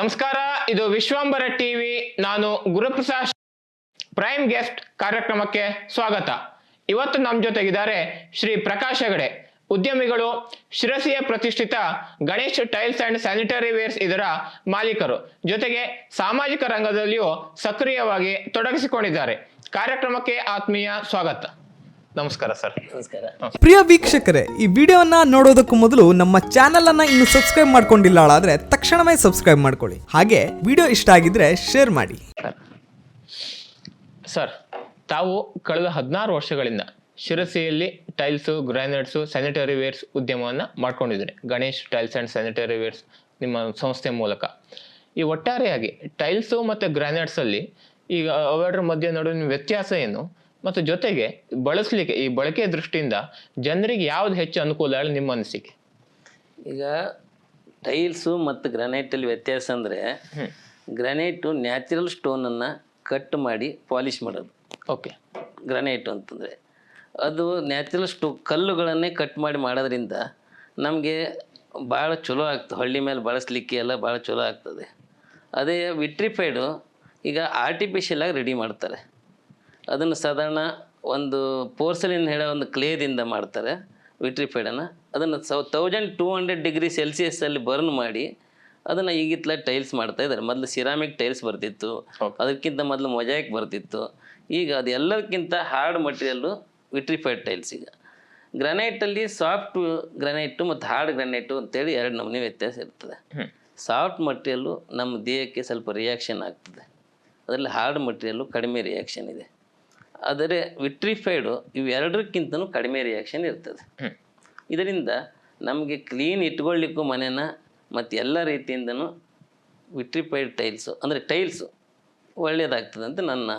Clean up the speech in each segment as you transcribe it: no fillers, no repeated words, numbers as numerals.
ನಮಸ್ಕಾರ, ಇದು ವಿಶ್ವಂಬರ ಟಿವಿ. ನಾನು ಗುರುಪ್ರಸಾದ್. ಪ್ರೈಮ್ ಗೆಸ್ಟ್ ಕಾರ್ಯಕ್ರಮಕ್ಕೆ ಸ್ವಾಗತ. ಇವತ್ತು ನಮ್ಮ ಜೊತೆಗಿದ್ದಾರೆ ಶ್ರೀ ಪ್ರಕಾಶ್ ಹೆಗಡೆ, ಉದ್ಯಮಿಗಳು, ಶಿರಸಿಯ ಪ್ರತಿಷ್ಠಿತ Ganesh tiles and sanitary wares ಇದರ ಮಾಲೀಕರು, ಜೊತೆಗೆ ಸಾಮಾಜಿಕ ರಂಗದಲ್ಲಿಯೂ ಸಕ್ರಿಯವಾಗಿ ತೊಡಗಿಸಿಕೊಂಡಿದ್ದಾರೆ. ಕಾರ್ಯಕ್ರಮಕ್ಕೆ ಆತ್ಮೀಯ ಸ್ವಾಗತ. ನಮಸ್ಕಾರ ಸರ್. ನಮಸ್ಕಾರ. ಪ್ರಿಯ ವೀಕ್ಷಕರೇ, ಈ ವಿಡಿಯೋವನ್ನ ನೋಡೋದಕ್ಕೂ ಮೊದಲು ನಮ್ಮ ಚಾನೆಲ್ ಅನ್ನ ಇನ್ನು ಸಬ್ಸ್ಕ್ರೈಬ್ ಮಾಡ್ಕೊಂಡಿಲ್ಲ ಆದ್ರೆ ತಕ್ಷಣವೇ ಸಬ್ಸ್ಕ್ರೈಬ್ ಮಾಡ್ಕೊಳ್ಳಿ. ಹಾಗೆ ವಿಡಿಯೋ ಇಷ್ಟ ಆಗಿದ್ರೆ ಶೇರ್ ಮಾಡಿ. ಸರ್, ತಾವು ಕಳೆದ 16 ವರ್ಷಗಳಿಂದ ಶಿರಸಿಯಲ್ಲಿ ಟೈಲ್ಸು, ಗ್ರಾನೈಟ್ಸು, ಸ್ಯಾನಿಟರಿ ವೇರ್ಸ್ ಉದ್ಯಮವನ್ನು ಮಾಡ್ಕೊಂಡಿದ್ದೀರಿ. Ganesh tiles and sanitary wares ನಿಮ್ಮ ಸಂಸ್ಥೆ ಮೂಲಕ. ಈ ಒಟ್ಟಾರೆಯಾಗಿ ಟೈಲ್ಸು ಮತ್ತು ಗ್ರಾನೈಟ್ಸಲ್ಲಿ ಈಗ ಅವೆರಡರ ಮಧ್ಯೆ ನಡುವಿನ ವ್ಯತ್ಯಾಸ ಏನು, ಮತ್ತು ಜೊತೆಗೆ ಬಳಸಲಿಕ್ಕೆ ಈ ಬಳಕೆಯ ದೃಷ್ಟಿಯಿಂದ ಜನರಿಗೆ ಯಾವ್ದು ಹೆಚ್ಚು ಅನುಕೂಲ ಹೇಳಿ ನಿಮ್ಮ ಅನಿಸಿಕೆ? ಈಗ ಟೈಲ್ಸು ಮತ್ತು ಗ್ರಾನೈಟಲ್ಲಿ ವ್ಯತ್ಯಾಸ ಅಂದರೆ, ಗ್ರಾನೈಟು ನ್ಯಾಚುರಲ್ ಸ್ಟೋನನ್ನು ಕಟ್ ಮಾಡಿ ಪಾಲಿಷ್ ಮಾಡೋದು. ಓಕೆ. ಗ್ರಾನೈಟು ಅಂತಂದರೆ ಅದು ನ್ಯಾಚುರಲ್ ಕಲ್ಲುಗಳನ್ನೇ ಕಟ್ ಮಾಡಿ ಮಾಡೋದ್ರಿಂದ ನಮಗೆ ಭಾಳ ಚಲೋ ಆಗ್ತದೆ. ಹಳ್ಳಿ ಮೇಲೆ ಬಳಸಲಿಕ್ಕೆ ಎಲ್ಲ ಭಾಳ ಚಲೋ ಆಗ್ತದೆ. ಅದೇ ವಿಟ್ರಿಫೈಡು ಈಗ ಆರ್ಟಿಫಿಷಿಯಲಾಗಿ ರೆಡಿ ಮಾಡ್ತಾರೆ. ಅದನ್ನು ಸಾಧಾರಣ ಒಂದು ಪೋರ್ಸಲಿನ್ ಹೇಳೋ ಒಂದು ಕ್ಲೇದಿಂದ ಮಾಡ್ತಾರೆ ವಿಟ್ರಿಫೈಡನ್ನು. ಅದನ್ನು 1200 ಡಿಗ್ರಿ ಸೆಲ್ಸಿಯಸ್ಸಲ್ಲಿ ಬರ್ನ್ ಮಾಡಿ ಅದನ್ನು ಈಗಿತ್ಲ ಟೈಲ್ಸ್ ಮಾಡ್ತಾ ಇದ್ದಾರೆ. ಮೊದಲು ಸಿರಾಮಿಕ್ ಟೈಲ್ಸ್ ಬರ್ತಿತ್ತು, ಅದಕ್ಕಿಂತ ಮೊದಲು ಮೊಜಾಯಿಕ್ ಬರ್ತಿತ್ತು. ಈಗ ಅದು ಎಲ್ಲದಕ್ಕಿಂತ ಹಾರ್ಡ್ ಮಟೀರಿಯಲ್ಲು ವಿಟ್ರಿಫೈಡ್ ಟೈಲ್ಸ್. ಈಗ ಗ್ರಾನೈಟಲ್ಲಿ ಸಾಫ್ಟ್ ಗ್ರಾನೈಟು ಮತ್ತು ಹಾರ್ಡ್ ಗ್ರಾನೈಟು ಅಂತೇಳಿ 2 ನಮೂನೆ ವ್ಯತ್ಯಾಸ ಇರ್ತದೆ. ಸಾಫ್ಟ್ ಮಟೀರಿಯಲ್ಲು ನಮ್ಮ ದೇಹಕ್ಕೆ ಸ್ವಲ್ಪ ರಿಯಾಕ್ಷನ್ ಆಗ್ತದೆ, ಅದರಲ್ಲಿ ಹಾರ್ಡ್ ಮಟೀರಿಯಲ್ಲು ಕಡಿಮೆ ರಿಯಾಕ್ಷನ್ ಇದೆ. ಆದರೆ ವಿಟ್ರಿಫೈಡು ಇವೆರಡಕ್ಕಿಂತನೂ ಕಡಿಮೆ ರಿಯಾಕ್ಷನ್ ಇರ್ತದೆ. ಇದರಿಂದ ನಮಗೆ ಕ್ಲೀನ್ ಇಟ್ಕೊಳ್ಳಿಕ್ಕೂ ಮನೆನ ಮತ್ತು ಎಲ್ಲ ರೀತಿಯಿಂದನೂ ವಿಟ್ರಿಫೈಡ್ ಟೈಲ್ಸು ಅಂದರೆ ಟೈಲ್ಸು ಒಳ್ಳೆಯದಾಗ್ತದೆ ಅಂತ ನನ್ನ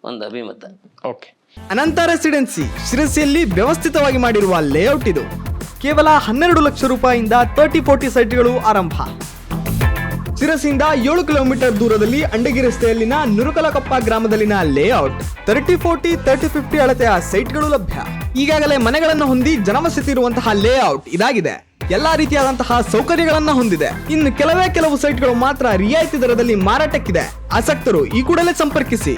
ಒಂದು ಅಭಿಮತ. ಓಕೆ. ಅನಂತ ರೆಸಿಡೆನ್ಸಿ ಶಿರಸಿಯಲ್ಲಿ ವ್ಯವಸ್ಥಿತವಾಗಿ ಮಾಡಿರುವ ಲೇಔಟ್ ಇದು. ಕೇವಲ 12 ಲಕ್ಷ ರೂಪಾಯಿಯಿಂದ 30-40 ಸೈಟ್ಗಳು ಆರಂಭ. ಶಿರಸಿಯಿಂದ 7 ಕಿಲೋಮೀಟರ್ ದೂರದಲ್ಲಿ ಅಂಡಗಿ ರಸ್ತೆಯಲ್ಲಿನ ನುರುಕಲಕಪ್ಪ ಗ್ರಾಮದಲ್ಲಿನ ಲೇಔಟ್ 30-40, 30-50 ಅಳತೆಯ ಸೈಟ್ಗಳು ಲಭ್ಯ. ಈಗಾಗಲೇ ಮನೆಗಳನ್ನು ಹೊಂದಿ ಜನವಸತಿ ಇರುವಂತಹ ಲೇಔಟ್ ಇದಾಗಿದೆ. ಎಲ್ಲಾ ರೀತಿಯಾದಂತಹ ಸೌಕರ್ಯಗಳನ್ನ ಹೊಂದಿದೆ. ಇನ್ನು ಕೆಲವು ಸೈಟ್ಗಳು ಮಾತ್ರ ರಿಯಾಯಿತಿ ದರದಲ್ಲಿ ಮಾರಾಟಕ್ಕಿದೆ. ಆಸಕ್ತರು ಈ ಕೂಡಲೇ ಸಂಪರ್ಕಿಸಿ.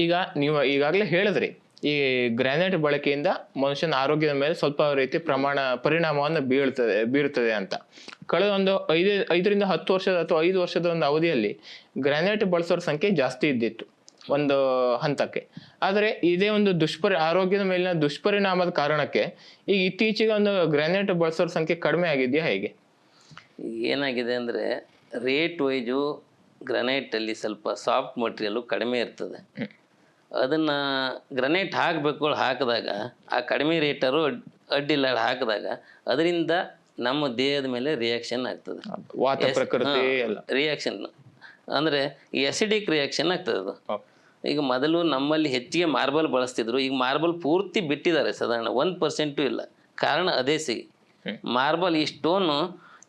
ಈಗ ನೀವು ಈಗಾಗಲೇ ಹೇಳಿದ್ರಿ, ಈ ಗ್ರಾನೈಟ್ ಬಳಕೆಯಿಂದ ಮನುಷ್ಯನ ಆರೋಗ್ಯದ ಮೇಲೆ ಸ್ವಲ್ಪ ರೀತಿ ಪರಿಣಾಮವನ್ನು ಬೀರುತ್ತದೆ ಅಂತ. ಕಳೆದ ಒಂದು 5ರಿಂದ 10 ವರ್ಷದ ಅಥವಾ 5 ವರ್ಷದ ಒಂದು ಅವಧಿಯಲ್ಲಿ ಗ್ರಾನೈಟ್ ಬಳಸೋರ ಸಂಖ್ಯೆ ಜಾಸ್ತಿ ಇದ್ದಿತ್ತು ಒಂದು ಹಂತಕ್ಕೆ. ಆದರೆ ಇದೇ ಒಂದು ಆರೋಗ್ಯದ ಮೇಲಿನ ದುಷ್ಪರಿಣಾಮದ ಕಾರಣಕ್ಕೆ ಈಗ ಇತ್ತೀಚೆಗೆ ಒಂದು ಗ್ರಾನೈಟ್ ಬಳಸೋರ ಸಂಖ್ಯೆ ಕಡಿಮೆ ಆಗಿದೆಯಾ, ಹೇಗೆ? ಏನಾಗಿದೆ ಅಂದರೆ, ರೇಟ್ ವೈಜು ಗ್ರಾನೈಟಲ್ಲಿ ಸ್ವಲ್ಪ ಸಾಫ್ಟ್ ಮಟೀರಿಯಲ್ಲು ಕಡಿಮೆ ಇರ್ತದೆ. ಅದನ್ನು ಗ್ರಾನೈಟ್ ಹಾಕಿದಾಗ ಆ ಕಡಿಮೆ ರೇಟರು ಅಡ್ಡಿಲ್ಲ ಹಾಕಿದಾಗ ಅದರಿಂದ ನಮ್ಮ ದೇಹದ ಮೇಲೆ ರಿಯಾಕ್ಷನ್ ಆಗ್ತದೆ. ರಿಯಾಕ್ಷನ್ ಅಂದರೆ ಈ ಅಸಿಡಿಕ್ ರಿಯಾಕ್ಷನ್ ಆಗ್ತದೆ ಅದು. ಈಗ ಮೊದಲು ನಮ್ಮಲ್ಲಿ ಹೆಚ್ಚಿಗೆ ಮಾರ್ಬಲ್ ಬಳಸ್ತಿದ್ರು, ಈಗ ಮಾರ್ಬಲ್ ಪೂರ್ತಿ ಬಿಟ್ಟಿದ್ದಾರೆ. ಸಾಧಾರಣ 1% ಇಲ್ಲ. ಕಾರಣ ಅದೇ ಮಾರ್ಬಲ್ ಈ ಸ್ಟೋನು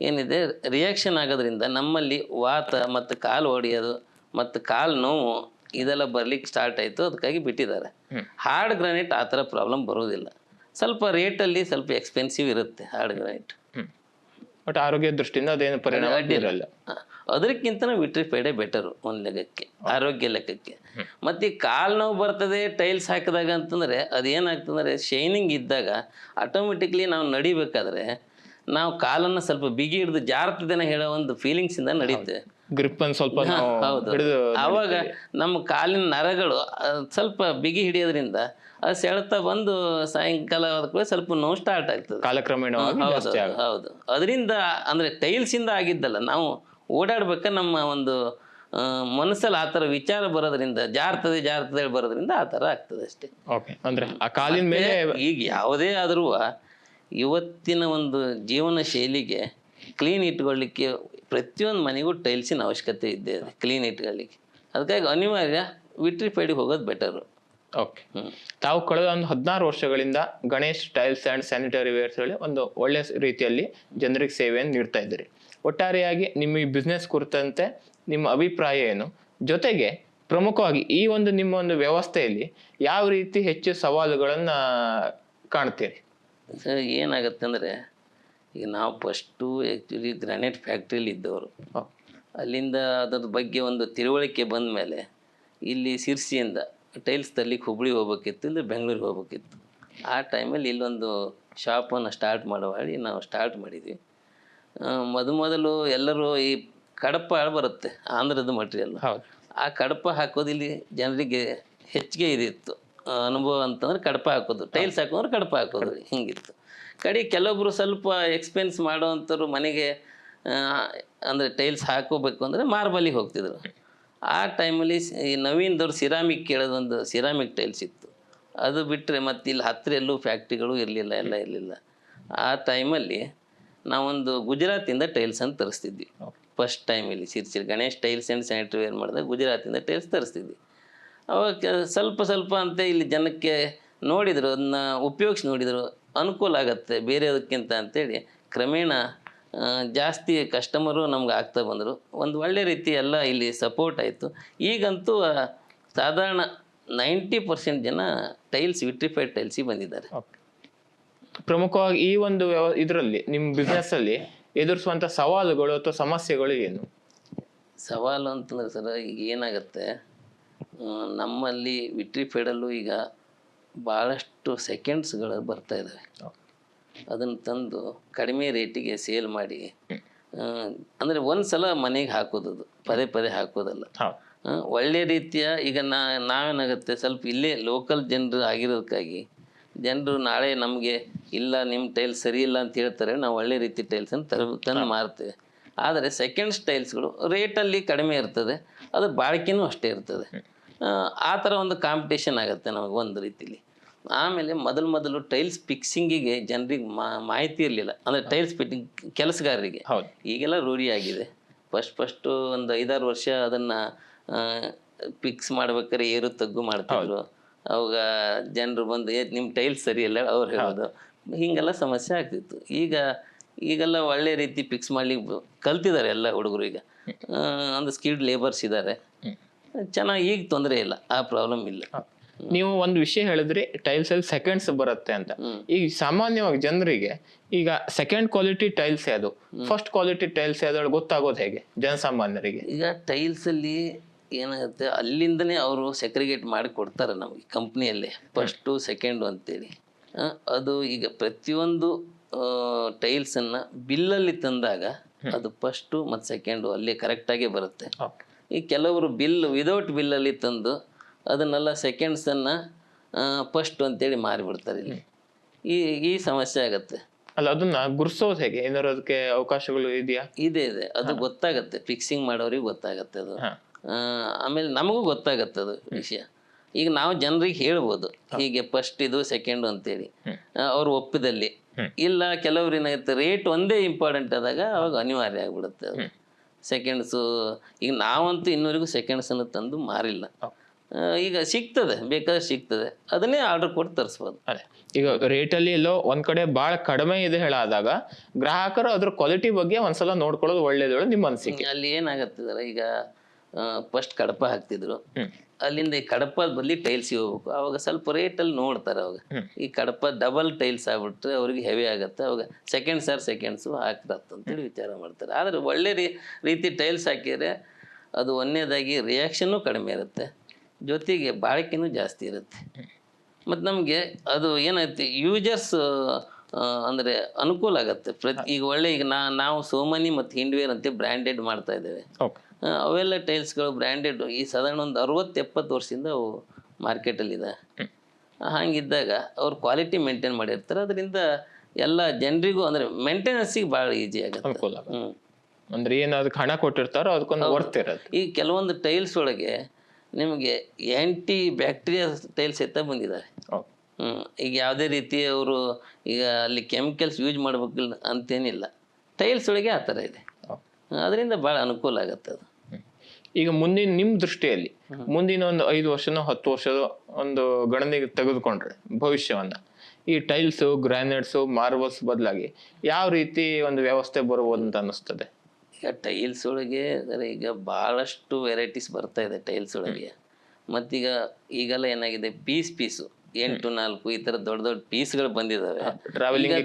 ಏನಿದೆ ರಿಯಾಕ್ಷನ್ ಆಗೋದ್ರಿಂದ ನಮ್ಮಲ್ಲಿ ವಾತ ಮತ್ತು ಕಾಲು ಹೊಡೆಯೋದು ಮತ್ತು ಕಾಲು ನೋವು ಇದೆಲ್ಲ ಬರ್ಲಿಕ್ಕೆ ಸ್ಟಾರ್ಟ್ ಆಯಿತು. ಅದಕ್ಕಾಗಿ ಬಿಟ್ಟಿದ್ದಾರೆ. ಹಾರ್ಡ್ ಗ್ರಾನೈಟ್ ಆ ಥರ ಪ್ರಾಬ್ಲಮ್ ಬರೋದಿಲ್ಲ. ಸ್ವಲ್ಪ ರೇಟಲ್ಲಿ ಸ್ವಲ್ಪ ಎಕ್ಸ್ಪೆನ್ಸಿವ್ ಇರುತ್ತೆ ಹಾರ್ಡ್ ಗ್ರಾನೈಟ್. ಬಟ್ ಆರೋಗ್ಯ ದೃಷ್ಟಿಯಿಂದ ಅದೇನು ಪರಿಣಾಮ ಬೀರಲ್ಲ. ಅದಕ್ಕಿಂತ ವಿಟ್ರಿಫೈಡೇ ಬೆಟರು ಒಂದು ಲೆಕ್ಕಕ್ಕೆ, ಆರೋಗ್ಯ ಲೆಕ್ಕಕ್ಕೆ. ಮತ್ತು ಈ ಕಾಲು ನೋವು ಬರ್ತದೆ ಟೈಲ್ಸ್ ಹಾಕಿದಾಗ ಅಂತಂದರೆ ಅದೇನಾಗ್ತಂದರೆ, ಶೈನಿಂಗ್ ಇದ್ದಾಗ ಆಟೋಮೆಟಿಕ್ಲಿ ನಾವು ನಡಿಬೇಕಾದ್ರೆ ನಾವು ಕಾಲನ್ನು ಸ್ವಲ್ಪ ಬಿಗಿ ಹಿಡಿದು ಜಾರ್ತದೇನ ಹೇಳೋ ಒಂದು ಫೀಲಿಂಗ್ಸಿಂದ ನಡೀತೇವೆ. ಗ್ರಿಪ್ ಅನ್ನು ಸ್ವಲ್ಪ ಹೌದು. ಆವಾಗ ನಮ್ಮ ಕಾಲಿನ ನರಗಳು ಸ್ವಲ್ಪ ಬಿಗಿ ಹಿಡಿಯೋದ್ರಿಂದ ಅದು ಸೆಳೆತ ಬಂದು ಸಾಯಂಕಾಲ ಕೂಡ ಸ್ವಲ್ಪ ನೋವು ಸ್ಟಾರ್ಟ್ ಆಗ್ತದೆ ಕಾಲಕ್ರಮೇಣ. ಹೌದು. ಅದರಿಂದ ಅಂದರೆ ಟೈಲ್ಸಿಂದ ಆಗಿದ್ದಲ್ಲ, ನಾವು ಓಡಾಡ್ಬೇಕಾದ್ರೆ ನಮ್ಮ ಒಂದು ಮನಸ್ಸಲ್ಲಿ ಆ ಥರ ವಿಚಾರ ಬರೋದ್ರಿಂದ ಜಾರ್ತದೆ ಬರೋದ್ರಿಂದ ಆ ಥರ ಆಗ್ತದೆ ಅಷ್ಟೇ. ಓಕೆ. ಅಂದರೆ ಆ ಕಾಲಿನ ಮೇಲೆ ಈಗ ಯಾವುದೇ ಆದರೂ ಇವತ್ತಿನ ಒಂದು ಜೀವನ ಶೈಲಿಗೆ ಕ್ಲೀನ್ ಇಟ್ಕೊಳ್ಳಿಕ್ಕೆ ಪ್ರತಿಯೊಂದು ಮನೆಗೂ ಟೈಲ್ಸಿನ ಅವಶ್ಯಕತೆ ಇದೆ ಕ್ಲೀನ್ ಇಟ್ಕೊಳ್ಳಿಕ್ಕೆ. ಅದಕ್ಕಾಗಿ ಅನಿವಾರ್ಯ ವಿಟ್ರಿಫೈಡಿಗೆ ಹೋಗೋದು ಬೆಟರು. ಓಕೆ. ತಾವು ಕಳೆದ ಒಂದು 16 ವರ್ಷಗಳಿಂದ Ganesh tiles and sanitary wares ಹೇಳಿ ಒಂದು ಒಳ್ಳೆಯ ರೀತಿಯಲ್ಲಿ ಜನರಿಗೆ ಸೇವೆಯನ್ನು ನೀಡ್ತಾ ಇದ್ದೀರಿ. ಒಟ್ಟಾರೆಯಾಗಿ ನಿಮ್ಮ ಈ ಬಿಸ್ನೆಸ್ ಕುರಿತಂತೆ ನಿಮ್ಮ ಅಭಿಪ್ರಾಯ ಏನು? ಜೊತೆಗೆ ಪ್ರಮುಖವಾಗಿ ಈ ಒಂದು ನಿಮ್ಮ ಒಂದು ವ್ಯವಸ್ಥೆಯಲ್ಲಿ ಯಾವ ರೀತಿ ಹೆಚ್ಚು ಸವಾಲುಗಳನ್ನು ಕಾಣ್ತೀರಿ? ಏನಾಗುತ್ತೆ ಅಂದರೆ, ಈಗ ನಾವು ಫಸ್ಟು ಆ್ಯಕ್ಚುಲಿ ಗ್ರಾನೈಟ್ ಫ್ಯಾಕ್ಟ್ರಿಲಿ ಇದ್ದವರು. ಅಲ್ಲಿಂದ ಅದ್ರ ಬಗ್ಗೆ ಒಂದು ತಿಳುವಳಿಕೆ ಬಂದ ಮೇಲೆ ಇಲ್ಲಿ ಶಿರ್ಸಿಯಿಂದ ಟೈಲ್ಸ್ ತರ್ಲಿಕ್ಕೆ ಹುಬ್ಳಿ ಹೋಗ್ಬೇಕಿತ್ತು, ಇಲ್ಲಿ ಬೆಂಗಳೂರಿಗೆ ಹೋಗ್ಬೇಕಿತ್ತು. ಆ ಟೈಮಲ್ಲಿ ಇಲ್ಲೊಂದು ಶಾಪನ್ನು ಸ್ಟಾರ್ಟ್ ಮಾಡಿ ನಾವು ಸ್ಟಾರ್ಟ್ ಮಾಡಿದ್ವಿ. ಮೊದಲು ಎಲ್ಲರೂ ಈ ಕಡಪ ಬರುತ್ತೆ ಆಂಧ್ರದ ಮಟೀರಿಯಲ್, ಆ ಕಡಪ ಹಾಕೋದು ಇಲ್ಲಿ ಜನರಿಗೆ ಹೆಚ್ಚಿಗೆ ಇದಿತ್ತು ಅನುಭವ ಅಂತಂದ್ರೆ ಕಡಪ ಹಾಕೋದು, ಟೈಲ್ಸ್ ಹಾಕೋದ್ರೆ ಕಡಪ ಹಾಕೋದು ಹಿಂಗಿತ್ತು. ಕಡೆ ಕೆಲವೊಬ್ರು ಸ್ವಲ್ಪ ಎಕ್ಸ್ಪೆನ್ಸ್ ಮಾಡೋವಂಥವ್ರು ಮನೆಗೆ ಅಂದರೆ ಟೈಲ್ಸ್ ಹಾಕೋಬೇಕು ಅಂದರೆ ಮಾರ್ಬಲಿಗೆ ಹೋಗ್ತಿದ್ರು. ಆ ಟೈಮಲ್ಲಿ ಈ ನವೀನ್ದವ್ರು ಸಿರಾಮಿಕ್ ಕೇಳೋದೊಂದು ಸಿರಾಮಿಕ್ ಟೈಲ್ಸ್ ಇತ್ತು. ಅದು ಬಿಟ್ಟರೆ ಮತ್ತು ಇಲ್ಲಿ ಹತ್ತಿರ ಎಲ್ಲೂ ಫ್ಯಾಕ್ಟ್ರಿಗಳು ಇರಲಿಲ್ಲ, ಎಲ್ಲ ಇರಲಿಲ್ಲ. ಆ ಟೈಮಲ್ಲಿ ನಾವೊಂದು ಗುಜರಾತಿಂದ ಟೈಲ್ಸ್ ಅಂತ ತರಿಸ್ತಿದ್ವಿ. ಫಸ್ಟ್ ಟೈಮ್ ಇಲ್ಲಿ Sirsi Ganesh tiles and sanitary wear ಮಾಡಿದಾಗ ಗುಜರಾತಿಂದ ಟೈಲ್ಸ್ ತರಿಸ್ತಿದ್ವಿ. ಅವಾಗ ಸ್ವಲ್ಪ ಅಂತ ಇಲ್ಲಿ ಜನಕ್ಕೆ ನೋಡಿದರು, ಅದನ್ನ ಉಪಯೋಗಿಸಿ ನೋಡಿದರು, ಅನುಕೂಲ ಆಗುತ್ತೆ ಬೇರೆದಕ್ಕಿಂತ ಅಂತೇಳಿ ಕ್ರಮೇಣ ಜಾಸ್ತಿ ಕಸ್ಟಮರು ನಮ್ಗೆ ಆಗ್ತಾ ಬಂದರು. ಒಂದು ಒಳ್ಳೆ ರೀತಿ ಎಲ್ಲ ಇಲ್ಲಿ ಸಪೋರ್ಟ್ ಆಯಿತು. ಈಗಂತೂ ಸಾಧಾರಣ 90% ಜನ ಟೈಲ್ಸ್ ವಿಟ್ರಿಫೈಡ್ ಟೈಲ್ಸಿಗೆ ಬಂದಿದ್ದಾರೆ. ಪ್ರಮುಖವಾಗಿ ಈ ಒಂದು ಇದರಲ್ಲಿ ನಿಮ್ಮ ಬಿಸ್ನೆಸ್ಸಲ್ಲಿ ಎದುರಿಸುವಂಥ ಸವಾಲುಗಳು ಅಥವಾ ಸಮಸ್ಯೆಗಳು ಏನು? ಸವಾಲು ಅಂತಂದ್ರೆ ಸರ್, ಈಗ ಏನಾಗುತ್ತೆ, ನಮ್ಮಲ್ಲಿ ವಿಟ್ರಿಫೈಡಲ್ಲೂ ಈಗ ಭಾಳಷ್ಟು ಸೆಕೆಂಡ್ಸ್ಗಳು ಬರ್ತಾ ಇದ್ದಾವೆ. ಅದನ್ನು ತಂದು ಕಡಿಮೆ ರೇಟಿಗೆ ಸೇಲ್ ಮಾಡಿ, ಅಂದರೆ ಒಂದು ಸಲ ಮನೆಗೆ ಹಾಕೋದು, ಪದೇ ಹಾಕೋದಲ್ಲ. ಒಳ್ಳೆ ರೀತಿಯ ಈಗ ನಾವೇನಾಗುತ್ತೆ, ಸ್ವಲ್ಪ ಇಲ್ಲೇ ಲೋಕಲ್ ಜನರು ಆಗಿರೋದಕ್ಕಾಗಿ ಜನರು ನಾಳೆ ನಮಗೆ ಇಲ್ಲ ನಿಮ್ಮ ಟೈಲ್ಸ್ ಸರಿ ಇಲ್ಲ ಅಂತ ಹೇಳ್ತಾರೆ, ನಾವು ಒಳ್ಳೆ ರೀತಿ ಟೈಲ್ಸನ್ನು ತಂದು ಮಾರ್ತೇವೆ. ಆದರೆ ಸೆಕೆಂಡ್ಸ್ ಟೈಲ್ಸ್ಗಳು ರೇಟಲ್ಲಿ ಕಡಿಮೆ ಇರ್ತದೆ, ಅದು ಬಾಳಿಕೆನೂ ಅಷ್ಟೇ ಇರ್ತದೆ. ಆ ಥರ ಒಂದು ಕಾಂಪಿಟೇಷನ್ ಆಗುತ್ತೆ ನಮಗೆ ಒಂದು ರೀತಿಲಿ. ಆಮೇಲೆ ಮೊದಲು ಟೈಲ್ಸ್ ಫಿಕ್ಸಿಂಗಿಗೆ ಜನರಿಗೆ ಮಾಹಿತಿ ಇರಲಿಲ್ಲ, ಅಂದರೆ ಟೈಲ್ಸ್ ಫಿಟ್ಟಿಂಗ್ ಕೆಲಸಗಾರರಿಗೆ. ಈಗೆಲ್ಲ ರೂಢಿ ಆಗಿದೆ. ಫಸ್ಟು ಒಂದು 5-6 ವರ್ಷ ಅದನ್ನು ಫಿಕ್ಸ್ ಮಾಡ್ಬೇಕಾದ್ರೆ ಏರು ತಗ್ಗು ಮಾಡ್ತಿದ್ರು. ಅವಾಗ ಜನರು ಬಂದು ನಿಮ್ಮ ಟೈಲ್ಸ್ ಸರಿ ಇಲ್ಲ ಅವ್ರು ಹೇಳೋದು, ಹೀಗೆಲ್ಲ ಸಮಸ್ಯೆ ಆಗ್ತಿತ್ತು. ಈಗೆಲ್ಲ ಒಳ್ಳೆ ರೀತಿ ಫಿಕ್ಸ್ ಮಾಡ್ಲಿಕ್ಕೆ ಕಲ್ತಿದ್ದಾರೆ ಎಲ್ಲ ಹುಡುಗರು. ಈಗ ಒಂದು ಸ್ಕಿಲ್ಡ್ ಲೇಬರ್ಸ್ ಇದ್ದಾರೆ, ಚೆನ್ನಾಗಿ. ಈಗ ತೊಂದರೆ ಇಲ್ಲ, ಆ ಪ್ರಾಬ್ಲಮ್ ಇಲ್ಲ. ನೀವು ಒಂದು ವಿಷಯ ಹೇಳಿದ್ರಿ, ಟೈಲ್ಸ್ ಅಲ್ಲಿ ಸೆಕೆಂಡ್ಸ್ ಬರುತ್ತೆ ಅಂತ. ಈಗ ಸಾಮಾನ್ಯವಾಗಿ ಜನರಿಗೆ ಈಗ ಸೆಕೆಂಡ್ ಕ್ವಾಲಿಟಿ ಟೈಲ್ಸ್ ಯಾವುದು, ಫಸ್ಟ್ ಕ್ವಾಲಿಟಿ ಟೈಲ್ಸ್ ಯಾವ್ದು ಗೊತ್ತಾಗೋದು ಹೇಗೆ ಜನಸಾಮಾನ್ಯರಿಗೆ? ಈಗ ಟೈಲ್ಸ್ ಅಲ್ಲಿ ಏನಾಗುತ್ತೆ, ಅಲ್ಲಿಂದನೇ ಅವರು ಸೆಕ್ರಿಗೇಟ್ ಮಾಡಿ ಕೊಡ್ತಾರೆ ನಮಗೆ ಕಂಪ್ನಿಯಲ್ಲೇ, ಫಸ್ಟು ಸೆಕೆಂಡು ಅಂತೇಳಿ. ಅದು ಈಗ ಪ್ರತಿಯೊಂದು ಟೈಲ್ಸನ್ನು ಬಿಲ್ಲಲ್ಲಿ ತಂದಾಗ ಅದು ಫಸ್ಟು ಮತ್ತು ಸೆಕೆಂಡು ಅಲ್ಲೇ ಕರೆಕ್ಟಾಗೇ ಬರುತ್ತೆ. ಈ ಕೆಲವರು ವಿದೌಟ್ ಬಿಲ್ಲಲ್ಲಿ ತಂದು ಅದನ್ನೆಲ್ಲ ಸೆಕೆಂಡ್ಸನ್ನು ಫಸ್ಟ್ ಅಂತೇಳಿ ಮಾರಿಬಿಡ್ತಾರೆ. ಇಲ್ಲಿ ಈ ಸಮಸ್ಯೆ ಆಗತ್ತೆ. ಅಲ್ಲ, ಅದನ್ನ ಗುರ್ಸೋದು ಹೇಗೆ? ಏನಾದ್ರು ಅದಕ್ಕೆ ಅವಕಾಶಗಳು ಇದೆಯಾ? ಇದೆ, ಅದು ಗೊತ್ತಾಗತ್ತೆ, ಫಿಕ್ಸಿಂಗ್ ಮಾಡೋರಿಗೆ ಗೊತ್ತಾಗತ್ತೆ ಅದು. ಆಮೇಲೆ ನಮಗೂ ಗೊತ್ತಾಗತ್ತೆ ಅದು ವಿಷಯ. ಈಗ ನಾವು ಜನರಿಗೆ ಹೇಳ್ಬೋದು ಹೀಗೆ ಫಸ್ಟ್ ಇದು ಸೆಕೆಂಡು ಅಂತೇಳಿ, ಅವ್ರು ಒಪ್ಪಿದಲ್ಲಿ. ಇಲ್ಲ ಕೆಲವ್ರು ಏನಾಗುತ್ತೆ, ರೇಟ್ ಒಂದೇ ಇಂಪಾರ್ಟೆಂಟ್ ಆದಾಗ ಅವಾಗ ಅನಿವಾರ್ಯ ಆಗಿಬಿಡುತ್ತೆ ಅದು. ಸೆಕೆಂಡ್ಸು ಈಗ ನಾವಂತೂ ಇನ್ನೂರಿಗೂ ಸೆಕೆಂಡ್ಸನ್ನು ತಂದು ಮಾರಿಲ್ಲ. ಈಗ ಸಿಗ್ತದೆ, ಬೇಕಾದ್ರೆ ಸಿಗ್ತದೆ, ಅದನ್ನೇ ಆರ್ಡರ್ ಕೊಟ್ಟು ತರಿಸ್ಬೋದು. ಅದೇ ಈಗ ರೇಟಲ್ಲಿ ಎಲ್ಲೋ ಒಂದ್ ಕಡೆ ಭಾಳ ಕಡಿಮೆ ಇದೆ ಹೇಳಾದಾಗ ಗ್ರಾಹಕರು ಅದ್ರ ಕ್ವಾಲಿಟಿ ಬಗ್ಗೆ ಒಂದ್ಸಲ ನೋಡ್ಕೊಳ್ಳೋದು ಒಳ್ಳೇದು ನಿಮ್ಮ ಅನಿಸಿಕೆ. ಅಲ್ಲಿ ಏನಾಗತ್ತಿದಾರೆ, ಈಗ ಫಸ್ಟ್ ಕಡಪ ಹಾಕ್ತಿದ್ರು, ಅಲ್ಲಿಂದ ಈ ಕಡಪದ ಬದಲಿ ಟೈಲ್ಸಿಗೆ ಹೋಗ್ಬೇಕು. ಅವಾಗ ಸ್ವಲ್ಪ ರೇಟಲ್ಲಿ ನೋಡ್ತಾರೆ. ಅವಾಗ ಈ ಕಡಪ ಡಬಲ್ ಟೈಲ್ಸ್ ಆಗ್ಬಿಟ್ರೆ ಅವ್ರಿಗೆ ಹೆವಿ ಆಗುತ್ತೆ. ಅವಾಗ ಸೆಕೆಂಡ್ಸು ಹಾಕ್ರತ್ತಂತೇಳಿ ವಿಚಾರ ಮಾಡ್ತಾರೆ. ಆದರೆ ಒಳ್ಳೆ ರೀತಿ ಟೈಲ್ಸ್ ಹಾಕಿದರೆ ಅದು ಒಂದನೇದಾಗಿ ರಿಯಾಕ್ಷನ್ನು ಕಡಿಮೆ ಇರುತ್ತೆ, ಜೊತೆಗೆ ಬಾಳಿಕೆನೂ ಜಾಸ್ತಿ ಇರುತ್ತೆ. ಮತ್ತು ನಮಗೆ ಅದು ಏನಾಗುತ್ತೆ, ಯೂಸರ್ಸ್ ಅಂದರೆ ಅನುಕೂಲ ಆಗುತ್ತೆ. ಈಗ ಒಳ್ಳೆ ಈಗ ನಾವು ಸೋಮನಿ ಮತ್ತು ಹಿಂಡ್ವೇರ್ ಅಂತ ಬ್ರ್ಯಾಂಡೆಡ್ ಮಾಡ್ತಾ ಇದ್ದೇವೆ. ಅವೆಲ್ಲ ಟೈಲ್ಸ್ಗಳು ಬ್ರ್ಯಾಂಡೆಡ್ ಈ ಸಾಧಾರಣ ಒಂದು 60-70 ವರ್ಷದಿಂದ ಅವು ಮಾರ್ಕೆಟಲ್ಲಿದೆ. ಹಾಗಿದ್ದಾಗ ಅವ್ರು ಕ್ವಾಲಿಟಿ ಮೇಂಟೈನ್ ಮಾಡಿರ್ತಾರೆ. ಅದರಿಂದ ಎಲ್ಲ ಜನರಿಗೂ ಅಂದರೆ ಮೇಂಟೆನೆನ್ಸಿಗೆ ಭಾಳ ಈಸಿ ಆಗುತ್ತೆ. ಅಂದರೆ ಏನು ಅದಕ್ಕೆ ಹಣ ಕೊಟ್ಟಿರ್ತಾರೋ ಅದಕ್ಕೊಂದು ವರ್ತ್ ಇರುತ್ತೆ. ಈ ಕೆಲವೊಂದು ಟೈಲ್ಸ್ ಒಳಗೆ ನಿಮಗೆ ಆ್ಯಂಟಿ ಬ್ಯಾಕ್ಟೀರಿಯಾ ಟೈಲ್ಸ್ ಎತ್ತ ಬಂದಿದ್ದಾರೆ. ಈಗ ಯಾವುದೇ ರೀತಿ ಅವರು ಈಗ ಅಲ್ಲಿ ಕೆಮಿಕಲ್ಸ್ ಯೂಸ್ ಮಾಡಬೇಕಿಲ್ಲ ಅಂತೇನಿಲ್ಲ, ಟೈಲ್ಸ್ ಒಳಗೆ ಆ ಥರ ಇದೆ. ಅದರಿಂದ ಭಾಳ ಅನುಕೂಲ ಆಗುತ್ತೆ ಅದು. ಈಗ ಮುಂದಿನ ನಿಮ್ಮ ದೃಷ್ಟಿಯಲ್ಲಿ ಮುಂದಿನ ಒಂದು 5 ವರ್ಷನೋ 10 ವರ್ಷದ ಒಂದು ಗಣನೆಗೆ ತೆಗೆದುಕೊಂಡ್ರೆ ಭವಿಷ್ಯವನ್ನ, ಈ ಟೈಲ್ಸು, ಗ್ರಾನೈಟ್ಸು, ಮಾರ್ಬಲ್ಸ್ ಬದಲಾಗಿ ಯಾವ ರೀತಿ ಒಂದು ವ್ಯವಸ್ಥೆ ಬರ್ಬೋದು ಅಂತ ಅನ್ನಿಸ್ತದೆ? ಈಗ ಟೈಲ್ಸ್ ಒಳಗೆ ಈಗ ಭಾಳಷ್ಟು ವೆರೈಟೀಸ್ ಬರ್ತಾ ಇದೆ ಟೈಲ್ಸ್ ಒಳಗೆ. ಈಗೆಲ್ಲ ಏನಾಗಿದೆ, ಪೀಸು 8-4 ಈ ಥರ ದೊಡ್ಡ ಪೀಸ್ಗಳು ಬಂದಿದ್ದಾವೆ.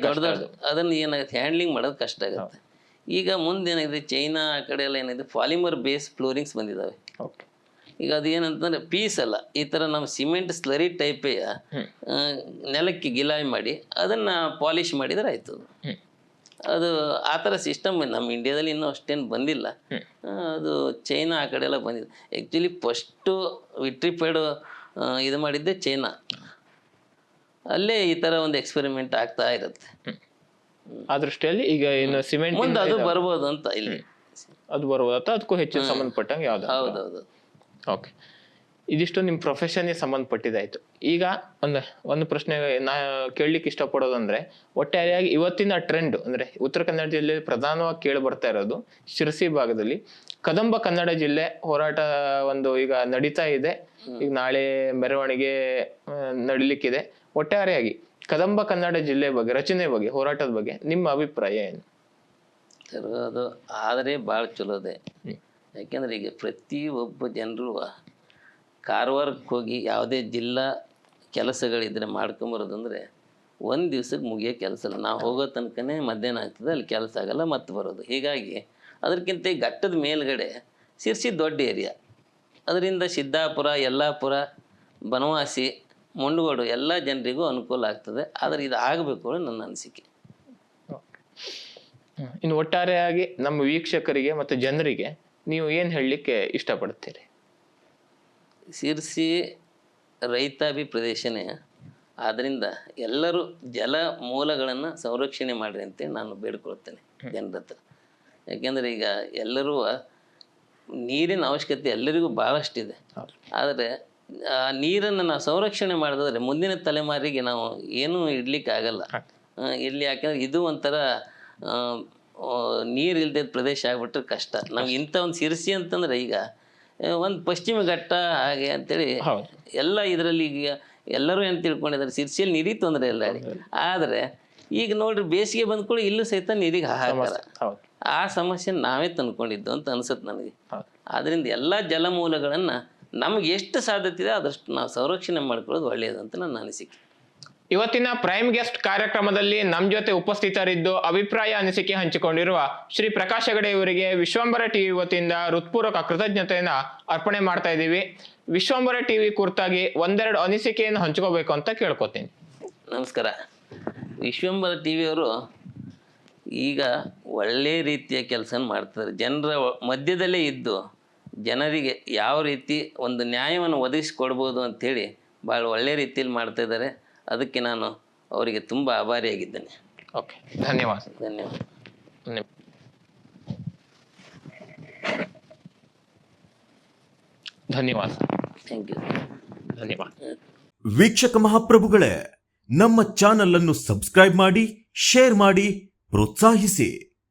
ದೊಡ್ಡ ಅದನ್ನು ಏನಾಗುತ್ತೆ, ಹ್ಯಾಂಡ್ಲಿಂಗ್ ಮಾಡೋದು ಕಷ್ಟ ಆಗುತ್ತೆ. ಈಗ ಮುಂದೇನಿದೆ ಚೈನಾ ಆ ಕಡೆ ಎಲ್ಲ ಏನಿದೆ ಪಾಲಿಮರ್ ಬೇಸ್ ಫ್ಲೋರಿಂಗ್ಸ್ ಬಂದಿದ್ದಾವೆ. ಓಕೆ. ಈಗ ಅದು ಏನಂತಂದರೆ ಪೀಸ್ ಅಲ್ಲ, ಈ ಥರ ನಾವು ಸಿಮೆಂಟ್ ಸ್ಲರಿ ಟೈಪೇ ನೆಲಕ್ಕೆ ಗಿಲಾಯಿ ಮಾಡಿ ಅದನ್ನು ಪಾಲಿಷ್ ಮಾಡಿದರೆ ಆಯಿತು. ಅದು ಆ ಥರ ಸಿಸ್ಟಮ್ ನಮ್ಮ ಇಂಡಿಯಾದಲ್ಲಿ ಇನ್ನೂ ಅಷ್ಟೇನು ಬಂದಿಲ್ಲ. ಅದು ಚೈನಾ ಆ ಕಡೆ ಎಲ್ಲ ಬಂದಿದೆ. ಆ್ಯಕ್ಚುಲಿ ಫಸ್ಟು ವಿಟ್ರಿಫೈಡ್ ಇದು ಮಾಡಿದ್ದೆ ಚೈನಾ. ಅಲ್ಲೇ ಈ ಥರ ಒಂದು ಎಕ್ಸ್ಪೆರಿಮೆಂಟ್ ಆಗ್ತಾ ಇರುತ್ತೆ. ಆ ದೃಷ್ಟಿಯಲ್ಲಿ ಈಗ ಇನ್ನು ಸಿಮೆಂಟ್ ಮುಂದೆ ಅದು ಬರ್ಬೋದು ಅಂತ ಇಲ್ಲಿ. ಅದು ಬರ್ಬೋದು ಅಥವಾ ಅದಕ್ಕೂ ಹೆಚ್ಚು ಸಂಬಂಧಪಟ್ಟಂಗೆ ಯಾವ್ದು? ಹೌದೌದು. ಓಕೆ. ಇದಿಷ್ಟು ನಿಮ್ಮ ಪ್ರೊಫೆಷನ್ಗೆ ಸಂಬಂಧಪಟ್ಟಿದ್ದಾಯ್ತು. ಈಗ ಒಂದು ಪ್ರಶ್ನೆ ನಾ ಕೇಳಲಿಕ್ಕೆ ಇಷ್ಟಪಡೋದಂದ್ರೆ, ಒಟ್ಟಾರೆಯಾಗಿ ಇವತ್ತಿನ ಟ್ರೆಂಡ್ ಅಂದ್ರೆ ಉತ್ತರ ಕನ್ನಡ ಜಿಲ್ಲೆಯಲ್ಲಿ ಪ್ರಧಾನವಾಗಿ ಕೇಳಿ ಬರ್ತಾ ಇರೋದು ಶಿರಸಿ ಭಾಗದಲ್ಲಿ ಕದಂಬ ಕನ್ನಡ ಜಿಲ್ಲೆ ಹೋರಾಟ ಈಗ ನಡೀತಾ ಇದೆ. ಈಗ ನಾಳೆ ಮೆರವಣಿಗೆ ನಡಿಲಿಕ್ಕಿದೆ. ಒಟ್ಟಾರೆಯಾಗಿ ಕದಂಬ ಕನ್ನಡ ಜಿಲ್ಲೆ ಬಗ್ಗೆ, ರಚನೆ ಬಗ್ಗೆ, ಹೋರಾಟದ ಬಗ್ಗೆ ನಿಮ್ಮ ಅಭಿಪ್ರಾಯ ಏನು? ಸರ್, ಅದು ಆದರೆ ಭಾಳ ಚಲೋದೆ. ಯಾಕೆಂದ್ರೆ ಈಗ ಪ್ರತಿಯೊಬ್ಬ ಜನರು ಕಾರವಾರಕ್ಕೆ ಹೋಗಿ ಯಾವುದೇ ಜಿಲ್ಲಾ ಕೆಲಸಗಳಿದ್ರೆ ಮಾಡ್ಕೊಂಬರೋದಂದ್ರೆ ಒಂದು ದಿವ್ಸಕ್ಕೆ ಮುಗಿಯೋ ಕೆಲಸ ಅಲ್ಲ. ನಾವು ಹೋಗೋ ತನಕನೇ ಮಧ್ಯಾಹ್ನ ಆಗ್ತದೆ, ಅಲ್ಲಿ ಕೆಲಸ ಆಗಲ್ಲ, ಮತ್ತೆ ಬರೋದು. ಹೀಗಾಗಿ ಅದಕ್ಕಿಂತ ಈ ಘಟ್ಟದ ಮೇಲ್ಗಡೆ ಶಿರ್ಸಿ ದೊಡ್ಡ ಏರಿಯಾ. ಅದರಿಂದ ಸಿದ್ದಾಪುರ, ಯಲ್ಲಾಪುರ, ಬನವಾಸಿ, ಮುಂಡಗೋಡು ಎಲ್ಲ ಜನರಿಗೂ ಅನುಕೂಲ ಆಗ್ತದೆ. ಆದರೆ ಇದು ಆಗಬೇಕು ಅನ್ನೋ ನನ್ನ ಅನಿಸಿಕೆ. ಇನ್ನು ಒಟ್ಟಾರೆಯಾಗಿ ನಮ್ಮ ವೀಕ್ಷಕರಿಗೆ ಮತ್ತು ಜನರಿಗೆ ನೀವು ಏನು ಹೇಳಲಿಕ್ಕೆ ಇಷ್ಟಪಡ್ತೀರಿ? ಶಿರ್ಸಿ ರೈತಾಭಿ ಪ್ರದೇಶನೇ, ಆದ್ದರಿಂದ ಎಲ್ಲರೂ ಜಲ ಮೂಲಗಳನ್ನು ಸಂರಕ್ಷಣೆ ಮಾಡಿರಿ ಅಂತೇಳಿ ನಾನು ಬೇಡ್ಕೊಳ್ತೇನೆ ಜನರ ಹತ್ರ. ಯಾಕೆಂದರೆ ಈಗ ಎಲ್ಲರೂ ನೀರಿನ ಅವಶ್ಯಕತೆ ಎಲ್ಲರಿಗೂ ಭಾಳಷ್ಟಿದೆ. ಆದರೆ ಆ ನೀರನ್ನು ನಾವು ಸಂರಕ್ಷಣೆ ಮಾಡಿದ್ರೆ ಮುಂದಿನ ತಲೆಮಾರಿಗೆ ನಾವು ಏನೂ ಇಡ್ಲಿಕ್ಕೆ ಆಗಲ್ಲ. ಇಲ್ಲಿ ಯಾಕೆಂದರೆ ಇದು ಒಂಥರ ನೀರು ಇಲ್ಲದೆ ಪ್ರದೇಶ ಆಗ್ಬಿಟ್ರೆ ಕಷ್ಟ. ನಾವು ಇಂಥ ಒಂದು ಶಿರ್ಸಿ ಅಂತಂದರೆ ಈಗ ಒಂದು ಪಶ್ಚಿಮ ಘಟ್ಟ ಹಾಗೆ ಅಂತೇಳಿ ಎಲ್ಲ ಇದರಲ್ಲಿ ಈಗ ಎಲ್ಲರೂ ಏನು ತಿಳ್ಕೊಂಡಿದ್ದಾರೆ, ಶಿರ್ಸಿಯಲ್ಲಿ ನೀರಿಗೆ ತೊಂದರೆ ಇಲ್ಲ. ಆದರೆ ಈಗ ನೋಡ್ರಿ ಬೇಸಿಗೆ ಬಂದ್ಕೊಳ್ಳಿ ಇಲ್ಲೂ ಸಹಿತ ನೀರಿಗೆ ಹಾಹಾಕಾರ. ಆ ಸಮಸ್ಯೆ ನಾವೇ ತಂದ್ಕೊಂಡಿದ್ದು ಅಂತ ಅನ್ಸುತ್ತೆ ನನಗೆ. ಆದ್ದರಿಂದ ಎಲ್ಲ ಜಲಮೂಲಗಳನ್ನು ನಮ್ಗೆ ಎಷ್ಟು ಸಾಧ್ಯತೆ ಇದೆ ಅದಷ್ಟು ನಾವು ಸಂರಕ್ಷಣೆ ಮಾಡ್ಕೊಳ್ಳೋದು ಒಳ್ಳೆಯದು ಅಂತ ನನ್ನ ಅನಿಸಿಕೆ. ಇವತ್ತಿನ ಪ್ರೈಮ್ ಗೆಸ್ಟ್ ಕಾರ್ಯಕ್ರಮದಲ್ಲಿ ನಮ್ಮ ಜೊತೆ ಉಪಸ್ಥಿತರಿದ್ದು ಅಭಿಪ್ರಾಯ ಅನಿಸಿಕೆ ಹಂಚಿಕೊಂಡಿರುವ ಶ್ರೀ ಪ್ರಕಾಶ್ ಹೆಗಡೆ ಇವರಿಗೆ ವಿಶ್ವಂಬರ ಟಿವಿ ವತಿಯಿಂದ ಹೃತ್ಪೂರ್ವಕ ಕೃತಜ್ಞತೆಯನ್ನು ಅರ್ಪಣೆ ಮಾಡ್ತಾ ಇದ್ದೀವಿ. ವಿಶ್ವಂಬರ ಟಿವಿ ಕುರಿತಾಗಿ ಒಂದೆರಡು ಅನಿಸಿಕೆಯನ್ನು ಹಂಚ್ಕೋಬೇಕು ಅಂತ ಕೇಳ್ಕೊತೀನಿ. ನಮಸ್ಕಾರ. ವಿಶ್ವಂಬರ ಟಿವಿಯವರು ಈಗ ಒಳ್ಳೆಯ ರೀತಿಯ ಕೆಲಸ ಮಾಡ್ತಾರೆ. ಜನರ ಮಧ್ಯದಲ್ಲೇ ಇದ್ದು ಜನರಿಗೆ ಯಾವ ರೀತಿ ಒಂದು ನ್ಯಾಯವನ್ನು ಒದಗಿಸಿಕೊಡ್ಬೋದು ಅಂಥೇಳಿ ಭಾಳ ಒಳ್ಳೆಯ ರೀತಿಯಲ್ಲಿ ಮಾಡ್ತಾಯಿದ್ದಾರೆ. ಅದಕ್ಕೆ ನಾನು ಅವರಿಗೆ ತುಂಬ ಆಭಾರಿಯಾಗಿದ್ದೇನೆ. ಓಕೆ, ಧನ್ಯವಾದ. ಧನ್ಯವಾದ. ಧನ್ಯವಾದ. Thank you. ಧನ್ಯವಾದ. ವೀಕ್ಷಕ ಮಹಾಪ್ರಭುಗಳೇ, ನಮ್ಮ ಚಾನಲ್ ಅನ್ನು ಸಬ್ಸ್ಕ್ರೈಬ್ ಮಾಡಿ, ಶೇರ್ ಮಾಡಿ, ಪ್ರೋತ್ಸಾಹಿಸಿ.